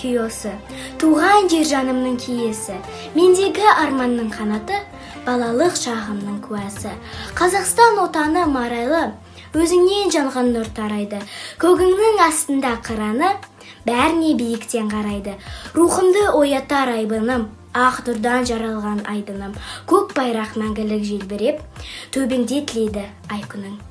күйесі, туған жер жанымның киесі, мендегі арманның қанаты, балалық шағымның куәсі. Қазақстан отаны марайлы, өзіңнен жанған нұр тарайды, көгіңнің астында қыраны, бәріне биіктен қарайды. Рухымды оятар айбыным, ақ нұрдан жаралған айдыным, көк байрақ мәңгілік желбіреп, төбеңде тілейді ай күнің.